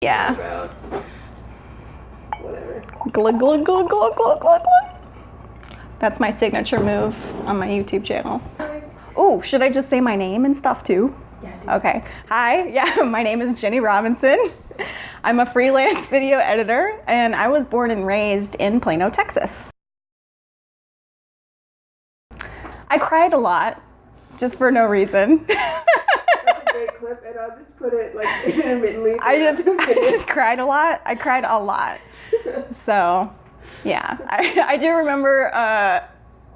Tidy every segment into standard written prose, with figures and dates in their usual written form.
Yeah. About whatever. Glug, glug, glug, glug, glug, glug, glug. That's my signature move on my YouTube channel. Oh, should I just say my name and stuff too? Yeah, dude. Okay. Hi, yeah, my name is Jenny Robinson. I'm a freelance video editor, and I was born and raised in Plano, Texas. I cried a lot, just for no reason. That's a great clip, and I'll just put it like intermittently. I just cried a lot. I cried a lot. So, yeah, I do remember,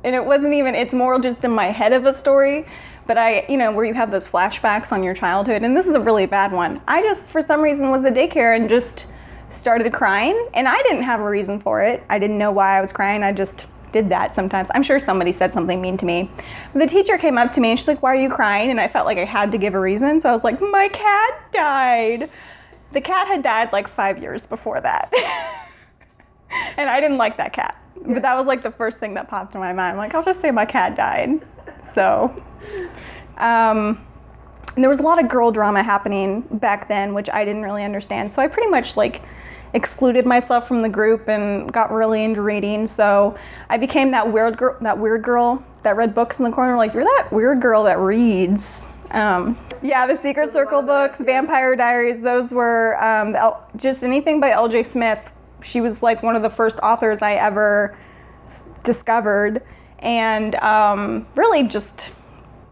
and it wasn't even, it's more just in my head of a story, but where you have those flashbacks on your childhood, and this is a really bad one. I just, for some reason, was at daycare and just started crying, and I didn't have a reason for it. I didn't know why I was crying. I just did that sometimes. I'm sure somebody said something mean to me. The teacher came up to me and she's like, "Why are you crying?" And I felt like I had to give a reason, so I was like, "My cat died." The cat had died like 5 years before that. And I didn't like that cat. Yeah. But that was like the first thing that popped in my mind. I'm like, I'll just say my cat died. So, and there was a lot of girl drama happening back then, which I didn't really understand. So I pretty much like excluded myself from the group and got really into reading. So I became that weird girl that read books in the corner. Like, you're that weird girl that reads. Yeah, the Secret Circle books, Vampire Diaries, those were just anything by L.J. Smith. She was like one of the first authors I ever discovered, and really just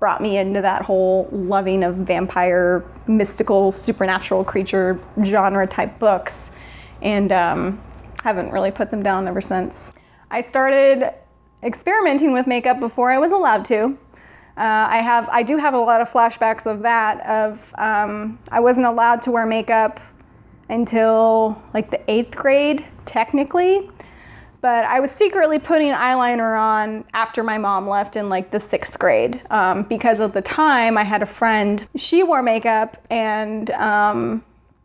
brought me into that whole loving of vampire, mystical, supernatural creature genre type books, and haven't really put them down ever since. I started experimenting with makeup before I was allowed to. I do have a lot of flashbacks of that, I wasn't allowed to wear makeup until like the 8th grade, technically, but I was secretly putting eyeliner on after my mom left in like the 6th grade, because at the time I had a friend, she wore makeup, and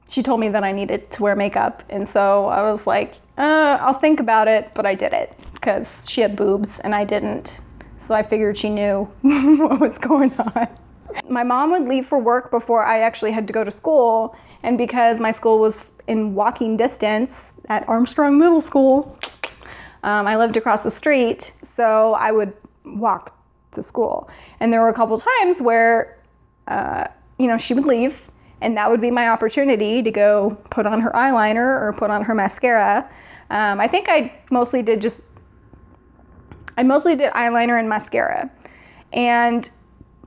she told me that I needed to wear makeup, and so I was like, I'll think about it, but I did it, because she had boobs and I didn't, so I figured she knew what was going on. My mom would leave for work before I actually had to go to school, and because my school was in walking distance at Armstrong Middle School, I lived across the street, so I would walk to school. And there were a couple times where, she would leave, and that would be my opportunity to go put on her eyeliner or put on her mascara. I think I mostly did eyeliner and mascara. And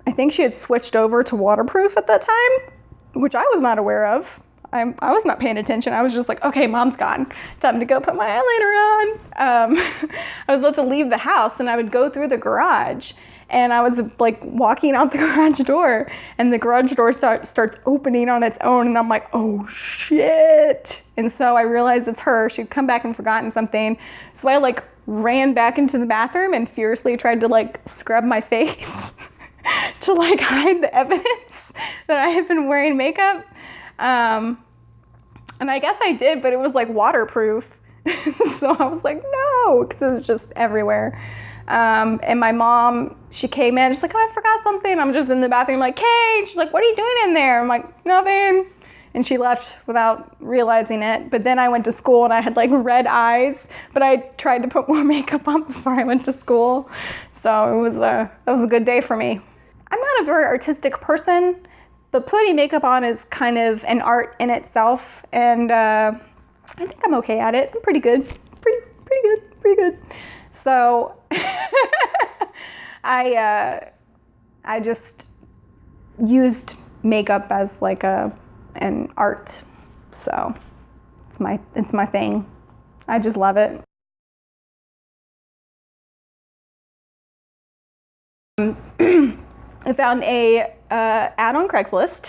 I think she had switched over to waterproof at that time, which I was not aware of. I was not paying attention. I was just like, okay, mom's gone. Time to go put my eyeliner on. I was about to leave the house, and I would go through the garage, and I was like walking out the garage door, and the garage door starts opening on its own, and I'm like, oh shit. And so I realized it's her. She'd come back and forgotten something. So I like ran back into the bathroom and fiercely tried to like scrub my face to like hide the evidence that I had been wearing makeup. And I guess I did, but it was like waterproof. So I was like, no, because it was just everywhere. And my mom, she came in, she's like, oh, I forgot something. I'm just in the bathroom like, hey, she's like, what are you doing in there? I'm like, nothing. And she left without realizing it. But then I went to school and I had like red eyes, but I tried to put more makeup on before I went to school. So it was a good day for me. I'm not a very artistic person, but putting makeup on is kind of an art in itself, and I think I'm okay at it. I'm pretty good. Pretty good. So I just used makeup as like an art. So it's my thing. I just love it. I found a ad on Craigslist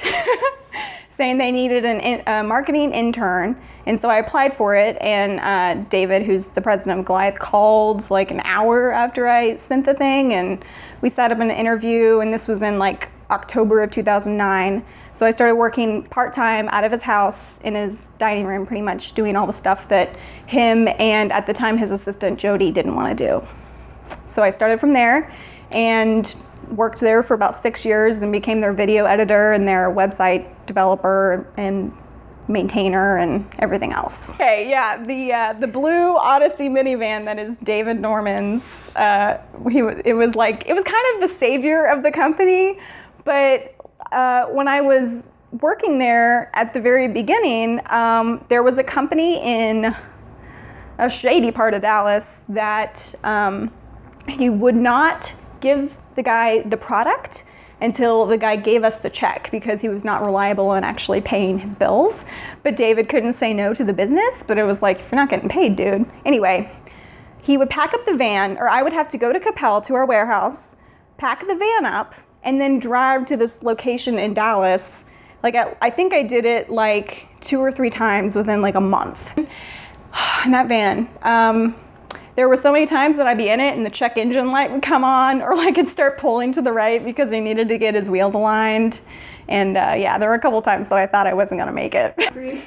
saying they needed a marketing intern, and so I applied for it, and David, who's the president of Goliath, called like an hour after I sent the thing, and we set up an interview, and this was in like October of 2009. So I started working part-time out of his house in his dining room, pretty much doing all the stuff that him and at the time his assistant Jody didn't want to do. So I started from there and worked there for about 6 years and became their video editor and their website developer and maintainer and everything else. Okay, yeah, the blue Odyssey minivan that is David Norman's. It was kind of the savior of the company, but when I was working there at the very beginning, there was a company in a shady part of Dallas that he would not give the guy the product until the guy gave us the check because he was not reliable in actually paying his bills. But David couldn't say no to the business, but it was like, you're not getting paid, dude. Anyway, he would pack up the van, or I would have to go to Capel to our warehouse, pack the van up, and then drive to this location in Dallas. Like, I think I did it like 2 or 3 times within like a month. In that van, there were so many times that I'd be in it and the check engine light would come on, or like it'd start pulling to the right because he needed to get his wheels aligned. And yeah, there were a couple times that I thought I wasn't gonna make it.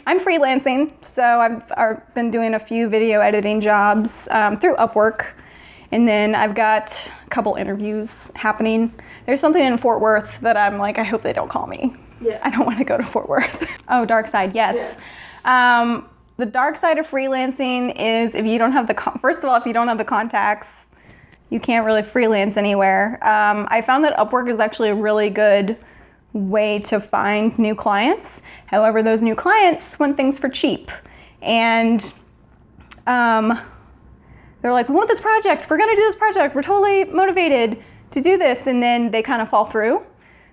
I'm freelancing, so I've been doing a few video editing jobs through Upwork, and then I've got a couple interviews happening. There's something in Fort Worth that I'm like, I hope they don't call me. Yeah. I don't want to go to Fort Worth. Oh, dark side, yes. Yeah. The dark side of freelancing is if you don't have first of all, if you don't have the contacts, you can't really freelance anywhere. I found that Upwork is actually a really good way to find new clients. However, those new clients want things for cheap. And they're like, we want this project. We're going to do this project. We're totally motivated to do this. And then they kind of fall through.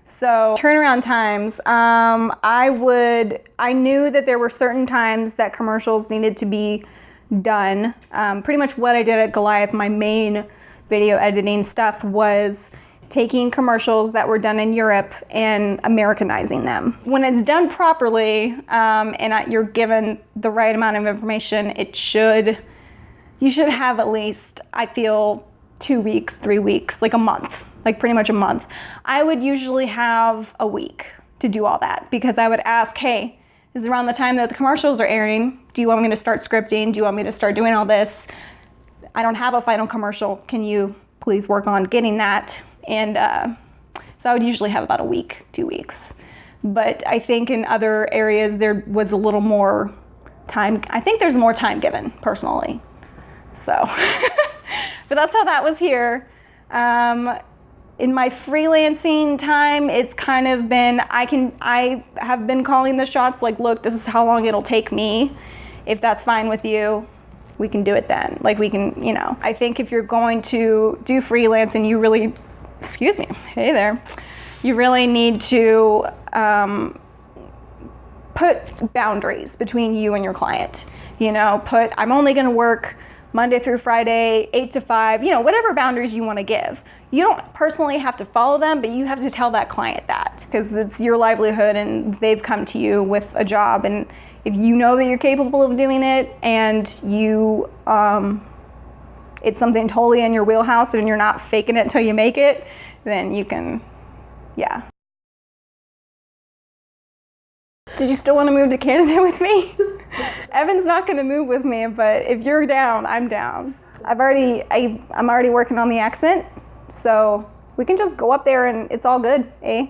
So turnaround times, I knew that there were certain times that commercials needed to be done. Pretty much what I did at Goliath, my main video editing stuff was taking commercials that were done in Europe and Americanizing them. When it's done properly, and you're given the right amount of information, you should have at least, I feel, 2 weeks, 3 weeks, like a month. Like pretty much a month. I would usually have a week to do all that because I would ask, hey, this is around the time that the commercials are airing. Do you want me to start scripting? Do you want me to start doing all this? I don't have a final commercial. Can you please work on getting that? And so I would usually have about a week, 2 weeks. But I think in other areas there was a little more time. I think there's more time given personally. So, but that's how that was here. In my freelancing time, it's kind of been, I have been calling the shots like, look, this is how long it'll take me. If that's fine with you, we can do it then. Like we can, I think if you're going to do freelance and you really, excuse me, hey there, you really need to put boundaries between you and your client. I'm only gonna work Monday through Friday, 8 to 5, whatever boundaries you want to give. You don't personally have to follow them, but you have to tell that client that because it's your livelihood and they've come to you with a job. And if you know that you're capable of doing it and you, it's something totally in your wheelhouse and you're not faking it until you make it, then you can, yeah. Did you still want to move to Canada with me? Evan's not going to move with me, but if you're down, I'm down. I'm already working on the accent, so we can just go up there and it's all good, eh?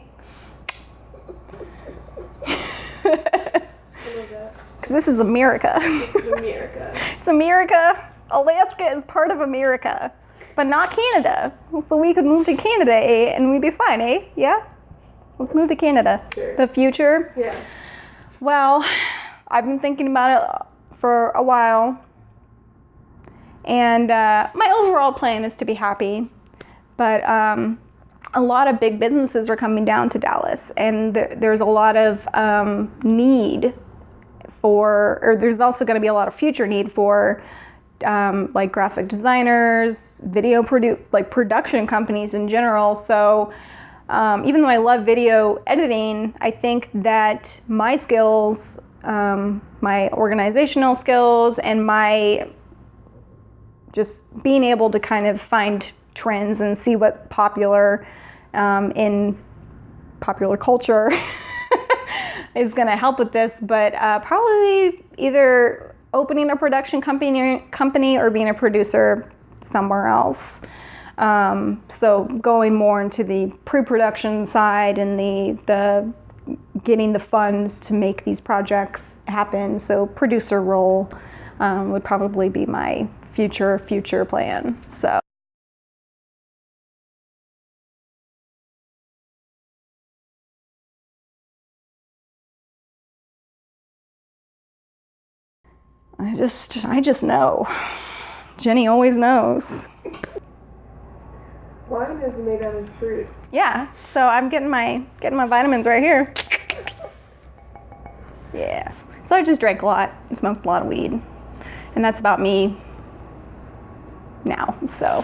Because this is America. This is America. It's America. Alaska is part of America, but not Canada. So we could move to Canada, eh? And we'd be fine, eh? Yeah? Let's move to Canada. Sure. The future? Yeah. Well, I've been thinking about it for a while, and my overall plan is to be happy, but a lot of big businesses are coming down to Dallas, and there's a lot of need for, or there's also going to be a lot of future need for like graphic designers, production companies in general. So even though I love video editing, I think that my skills, my organizational skills, and my just being able to kind of find trends and see what's popular in popular culture is going to help with this. But probably either opening a production company or being a producer somewhere else. So going more into the pre-production side and the getting the funds to make these projects happen. So producer role would probably be my future plan. So. I just know. Jenny always knows. Wine is made out of fruit. Yeah, so I'm getting my vitamins right here. Yeah. So I just drank a lot and smoked a lot of weed. And that's about me now, so.